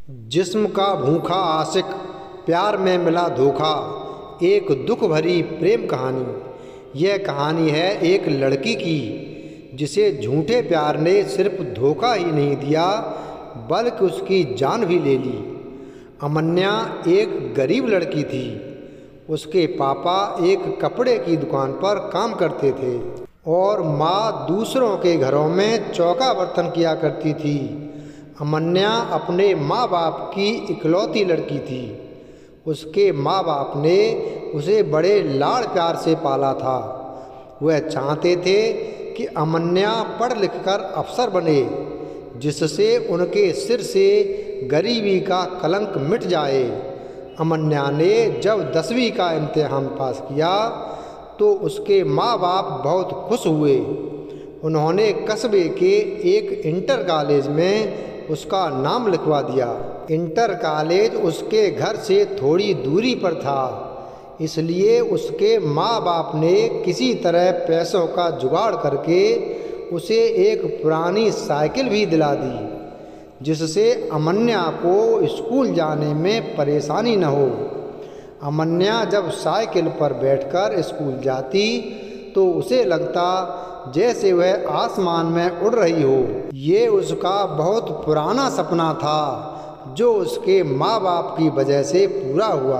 जिस्म का भूखा आशिक, प्यार में मिला धोखा। एक दुख भरी प्रेम कहानी। यह कहानी है एक लड़की की जिसे झूठे प्यार ने सिर्फ धोखा ही नहीं दिया बल्कि उसकी जान भी ले ली। अमन्या एक गरीब लड़की थी। उसके पापा एक कपड़े की दुकान पर काम करते थे और माँ दूसरों के घरों में चौका बर्तन किया करती थी। अमन्या अपने माँ बाप की इकलौती लड़की थी। उसके माँ बाप ने उसे बड़े लाड़ प्यार से पाला था। वह चाहते थे कि अमन्या पढ़ लिख कर अफसर बने, जिससे उनके सिर से गरीबी का कलंक मिट जाए। अमन्या ने जब 10वीं का इम्तिहान पास किया तो उसके माँ बाप बहुत खुश हुए। उन्होंने कस्बे के एक इंटर कॉलेज में उसका नाम लिखवा दिया। इंटर कॉलेज उसके घर से थोड़ी दूरी पर था, इसलिए उसके माँ बाप ने किसी तरह पैसों का जुगाड़ करके उसे एक पुरानी साइकिल भी दिला दी, जिससे अमन्या को स्कूल जाने में परेशानी न हो। अमन्या जब साइकिल पर बैठकर स्कूल जाती तो उसे लगता जैसे वह आसमान में उड़ रही हो। ये उसका बहुत पुराना सपना था जो उसके माँ बाप की वजह से पूरा हुआ।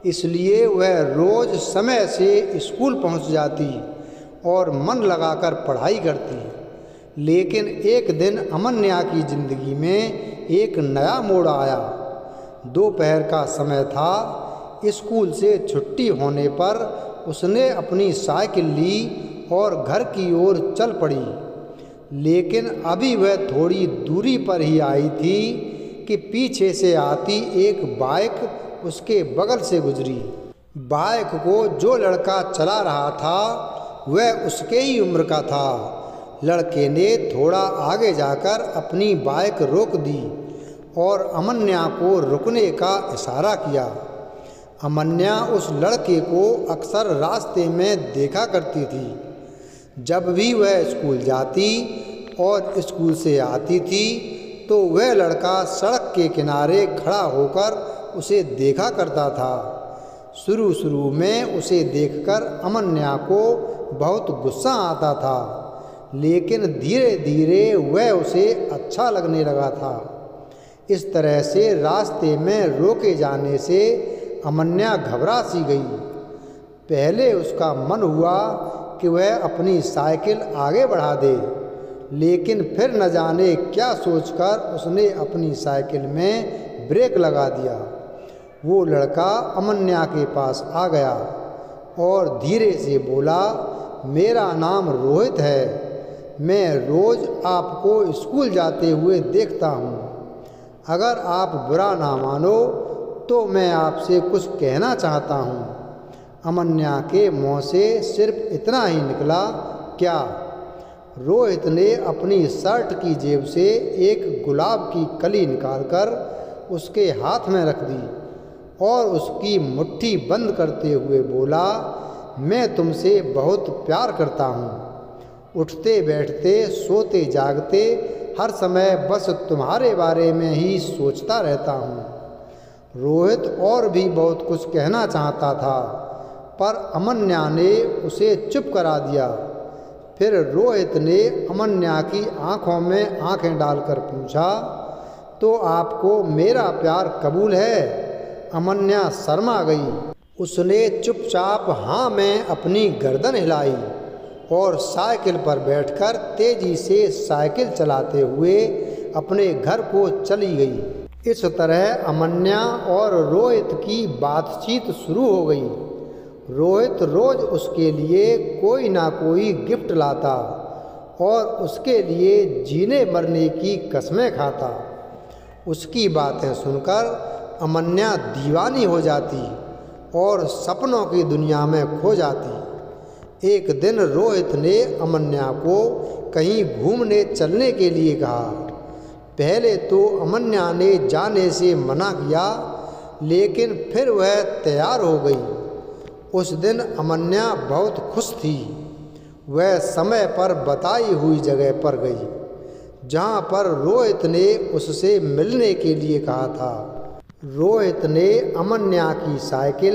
इसलिए वह रोज़ समय से स्कूल पहुँच जाती और मन लगाकर पढ़ाई करती। लेकिन एक दिन अमन्या की ज़िंदगी में एक नया मोड़ आया। दोपहर का समय था। स्कूल से छुट्टी होने पर उसने अपनी साइकिल ली और घर की ओर चल पड़ी। लेकिन अभी वह थोड़ी दूरी पर ही आई थी कि पीछे से आती एक बाइक उसके बगल से गुजरी। बाइक को जो लड़का चला रहा था वह उसके ही उम्र का था। लड़के ने थोड़ा आगे जाकर अपनी बाइक रोक दी और अमन्या को रुकने का इशारा किया। अमन्या उस लड़के को अक्सर रास्ते में देखा करती थी। जब भी वह स्कूल जाती और स्कूल से आती थी तो वह लड़का सड़क के किनारे खड़ा होकर उसे देखा करता था। शुरू में उसे देखकर अमन्या को बहुत गुस्सा आता था, लेकिन धीरे धीरे वह उसे अच्छा लगने लगा था। इस तरह से रास्ते में रोके जाने से अमन्या घबरा सी गई। पहले उसका मन हुआ कि वह अपनी साइकिल आगे बढ़ा दे, लेकिन फिर न जाने क्या सोचकर उसने अपनी साइकिल में ब्रेक लगा दिया। वो लड़का अमन्या के पास आ गया और धीरे से बोला, मेरा नाम रोहित है। मैं रोज़ आपको स्कूल जाते हुए देखता हूँ। अगर आप बुरा ना मानो तो मैं आपसे कुछ कहना चाहता हूँ। अमन्या के मुँह से सिर्फ इतना ही निकला, क्या? रोहित ने अपनी शर्ट की जेब से एक गुलाब की कली निकालकर उसके हाथ में रख दी और उसकी मुट्ठी बंद करते हुए बोला, मैं तुमसे बहुत प्यार करता हूँ। उठते बैठते सोते जागते हर समय बस तुम्हारे बारे में ही सोचता रहता हूँ। रोहित और भी बहुत कुछ कहना चाहता था, पर अमन्या ने उसे चुप करा दिया। फिर रोहित ने अमन्या की आंखों में आंखें डालकर पूछा, तो आपको मेरा प्यार कबूल है? अमन्या शर्मा गई। उसने चुपचाप हाँ में अपनी गर्दन हिलाई और साइकिल पर बैठकर तेजी से साइकिल चलाते हुए अपने घर को चली गई। इस तरह अमन्या और रोहित की बातचीत शुरू हो गई। रोहित रोज़ उसके लिए कोई ना कोई गिफ्ट लाता और उसके लिए जीने मरने की कसमें खाता। उसकी बातें सुनकर अमन्या दीवानी हो जाती और सपनों की दुनिया में खो जाती। एक दिन रोहित ने अमन्या को कहीं घूमने चलने के लिए कहा। पहले तो अमन्या ने जाने से मना किया, लेकिन फिर वह तैयार हो गई। उस दिन अमन्या बहुत खुश थी। वह समय पर बताई हुई जगह पर गई। जहाँ पर रोहित ने उससे मिलने के लिए कहा था। रोहित ने अमन्या की साइकिल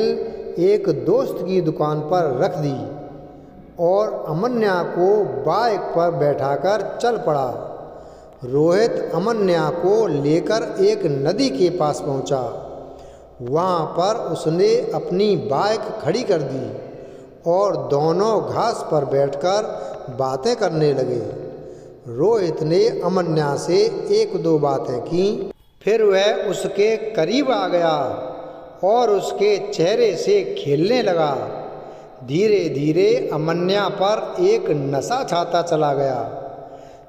एक दोस्त की दुकान पर रख दी और अमन्या को बाइक पर बैठाकर चल पड़ा। रोहित अमन्या को लेकर एक नदी के पास पहुंचा। वहां पर उसने अपनी बाइक खड़ी कर दी और दोनों घास पर बैठकर बातें करने लगे। रोहित ने अमन्या से एक दो बातें की, फिर वह उसके करीब आ गया और उसके चेहरे से खेलने लगा। धीरे धीरे अमन्या पर एक नशा छाता चला गया।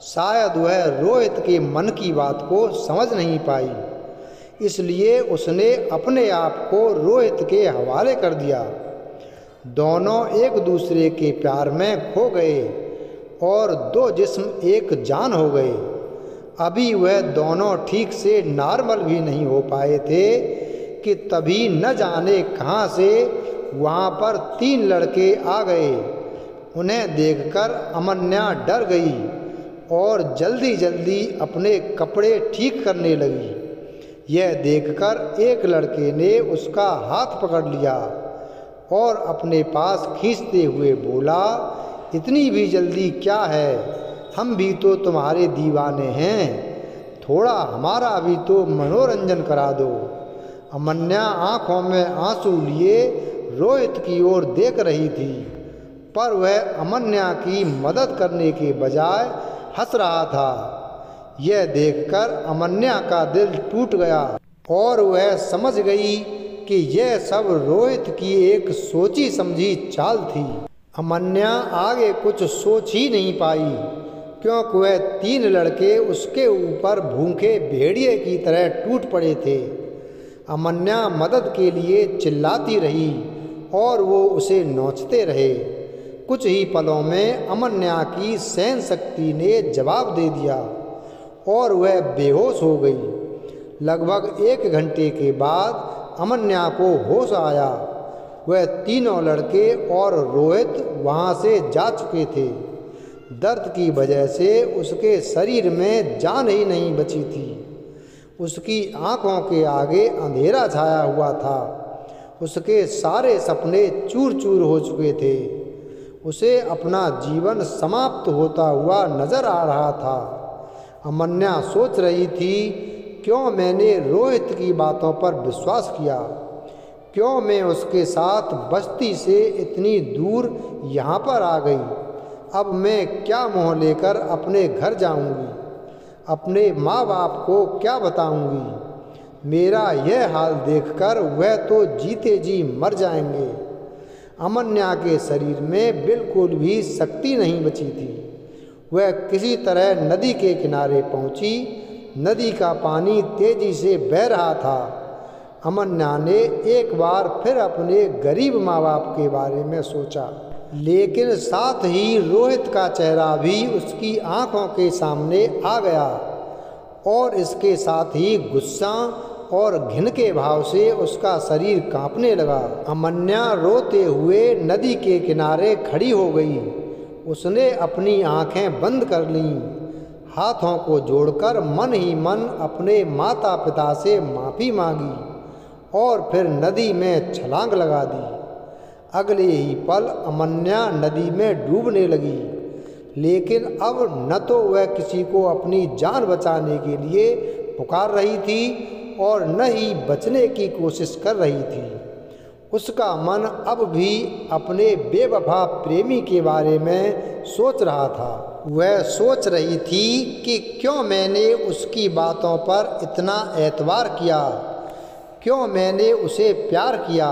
शायद वह रोहित के मन की बात को समझ नहीं पाई, इसलिए उसने अपने आप को रोहित के हवाले कर दिया। दोनों एक दूसरे के प्यार में खो गए और दो जिस्म एक जान हो गए। अभी वह दोनों ठीक से नॉर्मल भी नहीं हो पाए थे कि तभी न जाने कहाँ से वहाँ पर 3 लड़के आ गए। उन्हें देखकर अमन्या डर गई और जल्दी जल्दी अपने कपड़े ठीक करने लगी। यह देखकर एक लड़के ने उसका हाथ पकड़ लिया और अपने पास खींचते हुए बोला, इतनी भी जल्दी क्या है, हम भी तो तुम्हारे दीवाने हैं, थोड़ा हमारा भी तो मनोरंजन करा दो। अमन्या आंखों में आंसू लिए रोहित की ओर देख रही थी, पर वह अमन्या की मदद करने के बजाय हंस रहा था। यह देखकर अमन्या का दिल टूट गया और वह समझ गई कि यह सब रोहित की एक सोची समझी चाल थी। अमन्या आगे कुछ सोच ही नहीं पाई, क्योंकि वह 3 लड़के उसके ऊपर भूखे भेड़िए की तरह टूट पड़े थे। अमन्या मदद के लिए चिल्लाती रही और वो उसे नोचते रहे। कुछ ही पलों में अमन्या की सहन शक्ति ने जवाब दे दिया और वह बेहोश हो गई। लगभग 1 घंटे के बाद अमन्या को होश आया। वह तीनों लड़के और रोहित वहाँ से जा चुके थे। दर्द की वजह से उसके शरीर में जान ही नहीं बची थी। उसकी आँखों के आगे अंधेरा छाया हुआ था। उसके सारे सपने चूर चूर हो चुके थे। उसे अपना जीवन समाप्त होता हुआ नजर आ रहा था। अमन्या सोच रही थी, क्यों मैंने रोहित की बातों पर विश्वास किया, क्यों मैं उसके साथ बस्ती से इतनी दूर यहाँ पर आ गई। अब मैं क्या मुँह लेकर अपने घर जाऊँगी, अपने माँ बाप को क्या बताऊँगी। मेरा यह हाल देखकर वह तो जीते जी मर जाएंगे। अमन्या के शरीर में बिल्कुल भी शक्ति नहीं बची थी। वह किसी तरह नदी के किनारे पहुंची। नदी का पानी तेजी से बह रहा था। अमन्या ने एक बार फिर अपने गरीब माँ बाप के बारे में सोचा, लेकिन साथ ही रोहित का चेहरा भी उसकी आंखों के सामने आ गया और इसके साथ ही गुस्सा और घिन के भाव से उसका शरीर कांपने लगा। अमन्या रोते हुए नदी के किनारे खड़ी हो गई। उसने अपनी आंखें बंद कर लीं, हाथों को जोड़कर मन ही मन अपने माता पिता से माफ़ी मांगी और फिर नदी में छलांग लगा दी। अगले ही पल अमन्या नदी में डूबने लगी, लेकिन अब न तो वह किसी को अपनी जान बचाने के लिए पुकार रही थी और न ही बचने की कोशिश कर रही थी। उसका मन अब भी अपने बेवफा प्रेमी के बारे में सोच रहा था। वह सोच रही थी कि क्यों मैंने उसकी बातों पर इतना एतबार किया, क्यों मैंने उसे प्यार किया,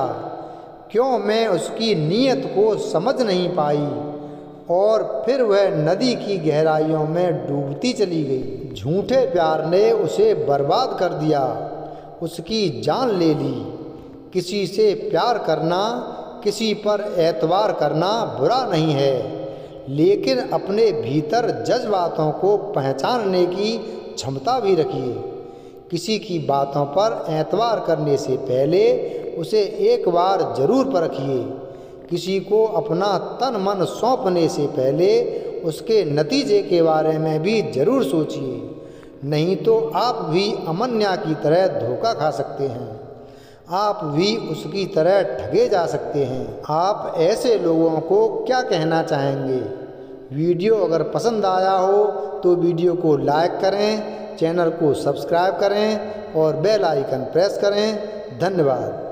क्यों मैं उसकी नीयत को समझ नहीं पाई। और फिर वह नदी की गहराइयों में डूबती चली गई। झूठे प्यार ने उसे बर्बाद कर दिया, उसकी जान ले ली। किसी से प्यार करना, किसी पर एतबार करना बुरा नहीं है, लेकिन अपने भीतर जज्बातों को पहचानने की क्षमता भी रखिए। किसी की बातों पर एतबार करने से पहले उसे एक बार जरूर परखिए। किसी को अपना तन मन सौंपने से पहले उसके नतीजे के बारे में भी ज़रूर सोचिए, नहीं तो आप भी अमन्या की तरह धोखा खा सकते हैं। आप भी उसकी तरह ठगे जा सकते हैं। आप ऐसे लोगों को क्या कहना चाहेंगे? वीडियो अगर पसंद आया हो तो वीडियो को लाइक करें, चैनल को सब्सक्राइब करें और बेल आइकन प्रेस करें। धन्यवाद।